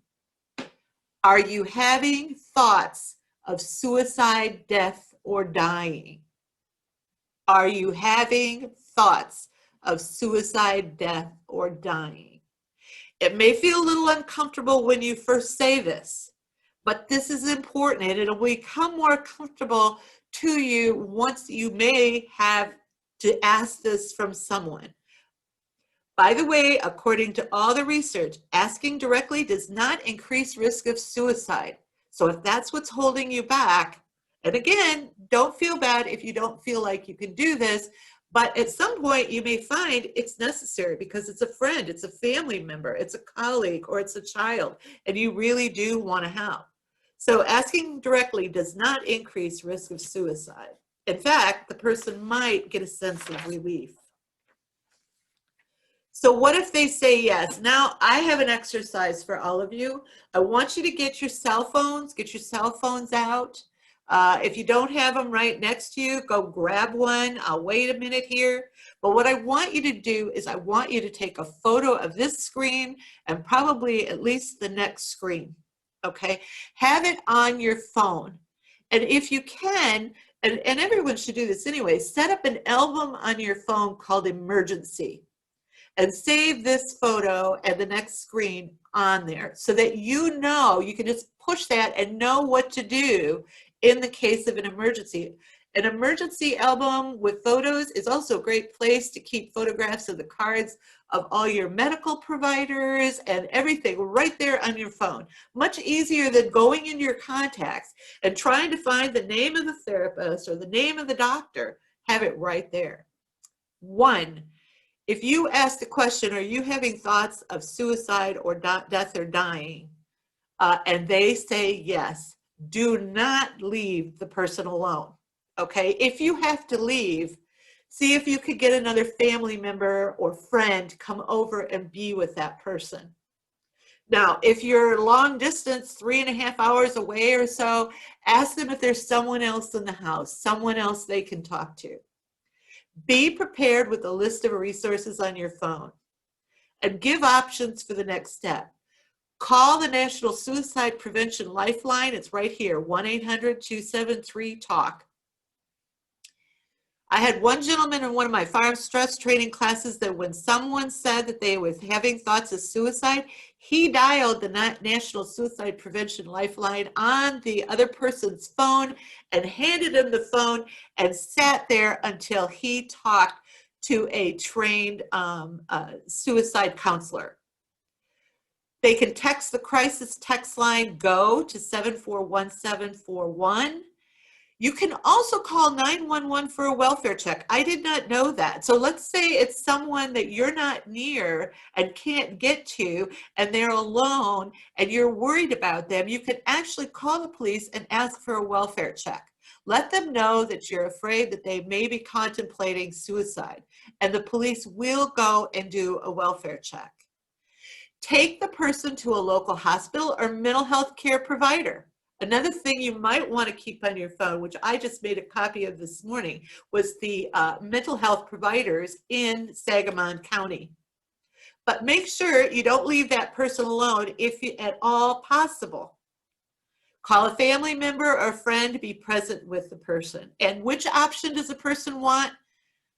Are you having thoughts of suicide, death, or dying? Are you having thoughts of suicide, death, or dying? It may feel a little uncomfortable when you first say this, but this is important, and it'll become more comfortable to you once you may have to ask this from someone. By the way, according to all the research, asking directly does not increase risk of suicide. So if that's what's holding you back, and again, don't feel bad if you don't feel like you can do this, but at some point you may find it's necessary because it's a friend, it's a family member, it's a colleague, or it's a child, and you really do want to help. So asking directly does not increase risk of suicide. In fact, the person might get a sense of relief. So what if they say yes? Now I have an exercise for all of you. I want you to get your cell phones out. If you don't have them right next to you, go grab one. I'll wait a minute here. But what I want you to do is I want you to take a photo of this screen and probably at least the next screen, okay? Have it on your phone. And if you can, and everyone should do this anyway, set up an album on your phone called Emergency and save this photo and the next screen on there so that you know, you can just push that and know what to do in the case of an emergency. An emergency album with photos is also a great place to keep photographs of the cards of all your medical providers and everything right there on your phone. Much easier than going into your contacts and trying to find the name of the therapist or the name of the doctor. Have it right there. 1, if you ask the question, are you having thoughts of suicide or death or dying? And they say yes, do not leave the person alone. Okay, if you have to leave, see if you could get another family member or friend to come over and be with that person. Now, if you're long distance, 3.5 hours away or so, ask them if there's someone else in the house, someone else they can talk to. Be prepared with a list of resources on your phone and give options for the next step. Call the National Suicide Prevention Lifeline. It's right here, 1-800-273-TALK. I had one gentleman in one of my farm stress training classes that when someone said that they was having thoughts of suicide, he dialed the National Suicide Prevention Lifeline on the other person's phone and handed him the phone and sat there until he talked to a trained suicide counselor. They can text the crisis text line GO to 741741. You can also call 911 for a welfare check. I did not know that. So let's say it's someone that you're not near and can't get to, and they're alone and you're worried about them. You can actually call the police and ask for a welfare check. Let them know that you're afraid that they may be contemplating suicide, and the police will go and do a welfare check. Take the person to a local hospital or mental health care provider. Another thing you might want to keep on your phone, which I just made a copy of this morning, was the mental health providers in Sangamon County. But make sure you don't leave that person alone if at all possible. Call a family member or friend to be present with the person. And which option does the person want?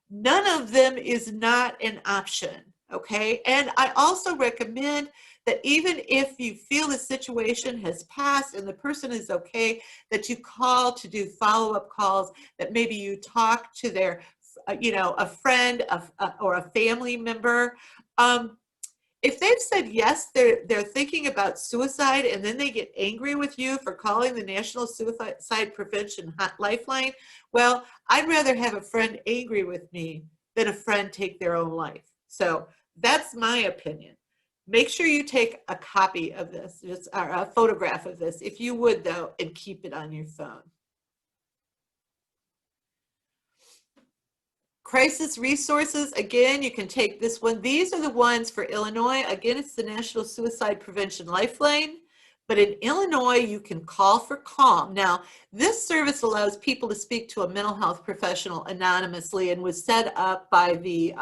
None of them is not an option, okay? And I also recommend that even if you feel the situation has passed and the person is okay, that you call to do follow-up calls, that maybe you talk to their, a friend or a family member. If they've said yes, they're thinking about suicide, and then they get angry with you for calling the National Suicide Prevention Lifeline, well, I'd rather have a friend angry with me than a friend take their own life. So that's my opinion. Make sure you take a copy of this, just or a photograph of this, if you would though, and keep it on your phone. Crisis resources, again, you can take this one. These are the ones for Illinois. Again, it's the National Suicide Prevention Lifeline. But in Illinois, you can call for CALM. Now, this service allows people to speak to a mental health professional anonymously and was set up by the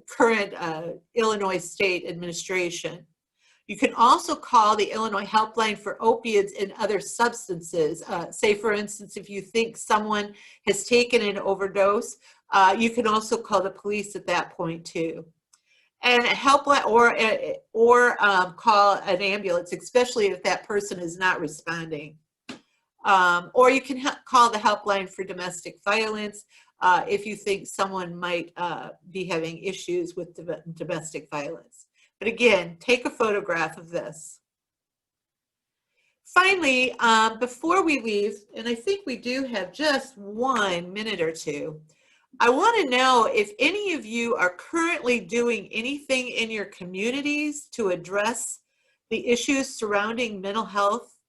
current Illinois State Administration. You can also call the Illinois Helpline for Opiates and Other Substances. Say, for instance, if you think someone has taken an overdose, you can also call the police at that point too. And a helpline or call an ambulance, especially if that person is not responding. Or you can call the helpline for domestic violence if you think someone might be having issues with domestic violence. But again, take a photograph of this. Finally, before we leave, and I think we do have just 1 minute or two, I want to know if any of you are currently doing anything in your communities to address the issues surrounding mental health.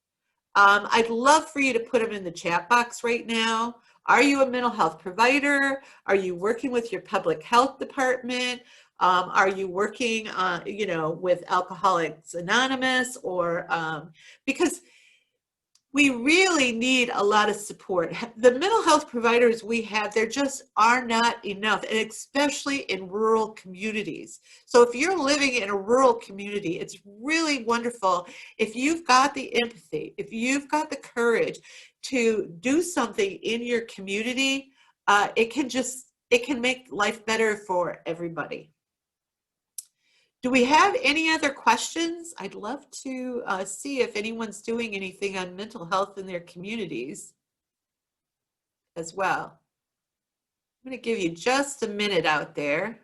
I'd love for you to put them in the chat box right now. Are you a mental health provider? Are you working with your public health department? Are you working, with Alcoholics Anonymous, or because we really need a lot of support. The mental health providers we have, there just are not enough, and especially in rural communities. So if you're living in a rural community, it's really wonderful if you've got the empathy, if you've got the courage to do something in your community. It can make life better for everybody. Do we have any other questions? I'd love to see if anyone's doing anything on mental health in their communities as well. I'm going to give you just a minute out there.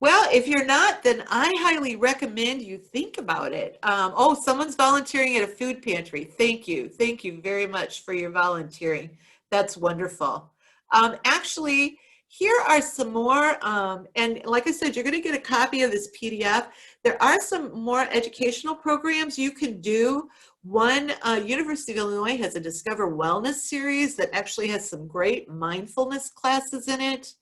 Well, if you're not, then I highly recommend you think about it. Oh, someone's volunteering at a food pantry. Thank you. Thank you very much for your volunteering. That's wonderful. Actually, here are some more, and like I said, you're going to get a copy of this PDF. There are some more educational programs you can do. One, University of Illinois has a Discover Wellness series that actually has some great mindfulness classes in it.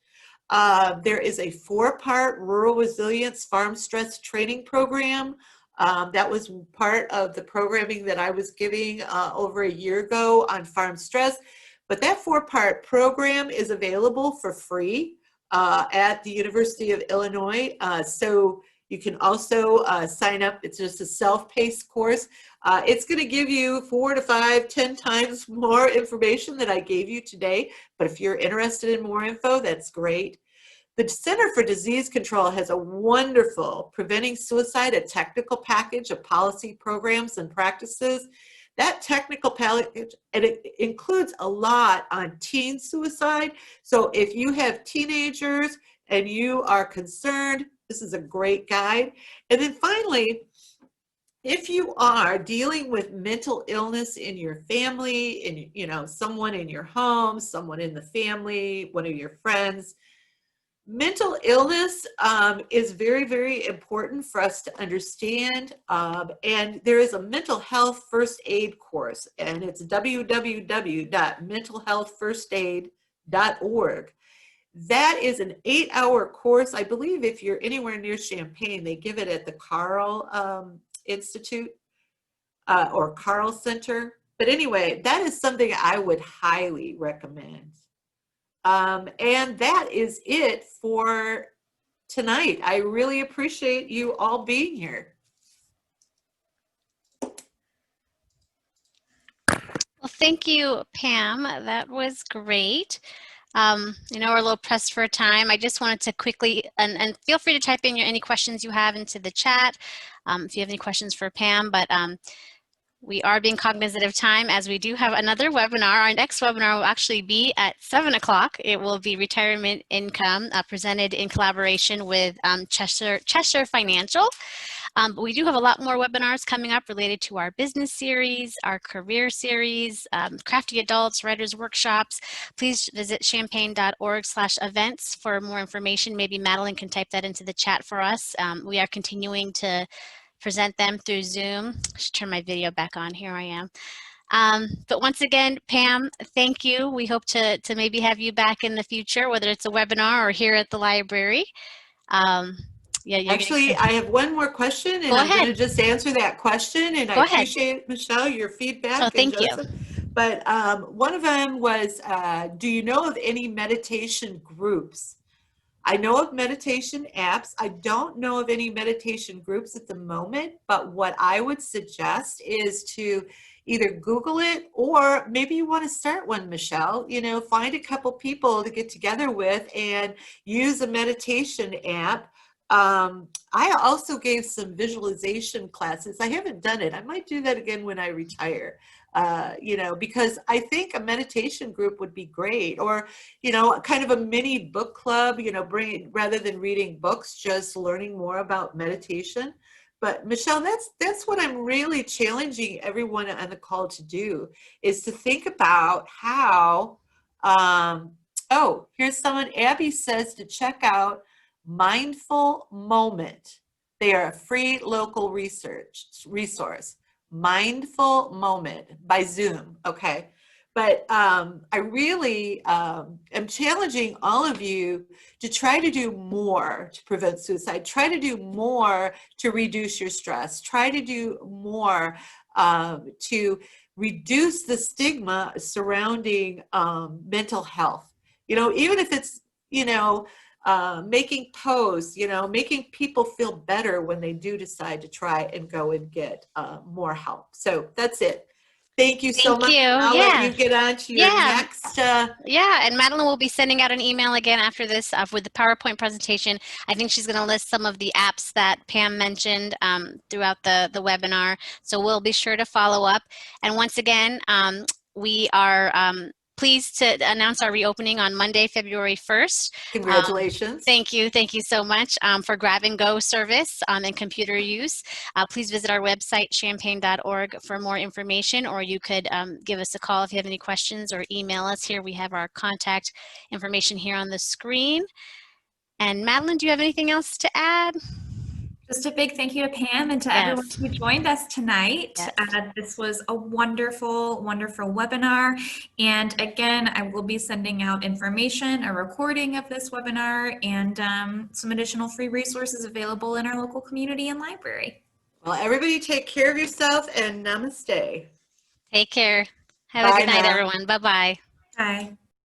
There is a 4-part Rural Resilience Farm Stress Training Program. That was part of the programming that I was giving over a year ago on farm stress. But that 4-part program is available for free at the University of Illinois. So You can also sign up. It's just a self-paced course. It's going to give you 4 to 5, 10 times more information that I gave you today. But if you're interested in more info, that's great. The Center for Disease Control has a wonderful Preventing Suicide, a technical package of policy programs and practices. That technical package, and it includes a lot on teen suicide. So if you have teenagers and you are concerned, this is a great guide. And then finally, if you are dealing with mental illness in your family, someone in your home, someone in the family, one of your friends, mental illness is very, very important for us to understand. And there is a mental health first aid course, and it's www.mentalhealthfirstaid.org. That is an 8-hour course. I believe if you're anywhere near Champaign, they give it at the Carl Institute or Carl Center. But anyway, that is something I would highly recommend. And that is it for tonight. I really appreciate you all being here. Well, thank you, Pam. That was great. I know we're a little pressed for time. I just wanted to quickly, and feel free to type in any questions you have into the chat if you have any questions for Pam, but we are being cognizant of time as we do have another webinar. Our next webinar will actually be at 7 o'clock. It will be retirement income presented in collaboration with Cheshire Financial. But we do have a lot more webinars coming up related to our business series, our career series, crafty adults, writers workshops. Please visit champaign.org/events for more information. Maybe Madeline can type that into the chat for us. We are continuing to present them through Zoom. I should turn my video back on. Here I am. But once again, Pam, thank you. We hope to maybe have you back in the future, whether it's a webinar or here at the library. Actually, I have one more question, and I'm going to just answer that question. And I appreciate, Michelle, your feedback. Oh, thank you. But one of them was, do you know of any meditation groups? I know of meditation apps. I don't know of any meditation groups at the moment, but what I would suggest is to either Google it, or maybe you want to start one, Michelle. Find a couple people to get together with and use a meditation app. I also gave some visualization classes. I haven't done it. I might do that again when I retire, because I think a meditation group would be great, or, kind of a mini book club, rather than reading books, just learning more about meditation. But Michelle, that's what I'm really challenging everyone on the call to do, is to think about how, oh, here's someone, Abby says to check out Mindful Moment. They are a free local resource. Mindful Moment by Zoom. Okay. But I really am challenging all of you to try to do more to prevent suicide. Try to do more to reduce your stress. Try to do more to reduce the stigma surrounding mental health. Even if it's, making posts, making people feel better when they do decide to try and go and get more help. So that's it. Thank you so much. I'll let you get on to your next. Yeah, and Madeline will be sending out an email again after this with the PowerPoint presentation. I think she's going to list some of the apps that Pam mentioned throughout the webinar. So we'll be sure to follow up. And once again, we are pleased to announce our reopening on Monday, February 1st. Congratulations. Thank you so much for grab and go service and computer use. Please visit our website, champaign.org, for more information, or you could give us a call if you have any questions, or email us here. We have our contact information here on the screen. And Madeline, do you have anything else to add? Just a big thank you to Pam and to everyone who joined us tonight. This was a wonderful, wonderful webinar. And again, I will be sending out information, a recording of this webinar, and some additional free resources available in our local community and library. Well, everybody take care of yourself, and namaste. Take care. Have a good night, everyone. Bye-bye. Bye.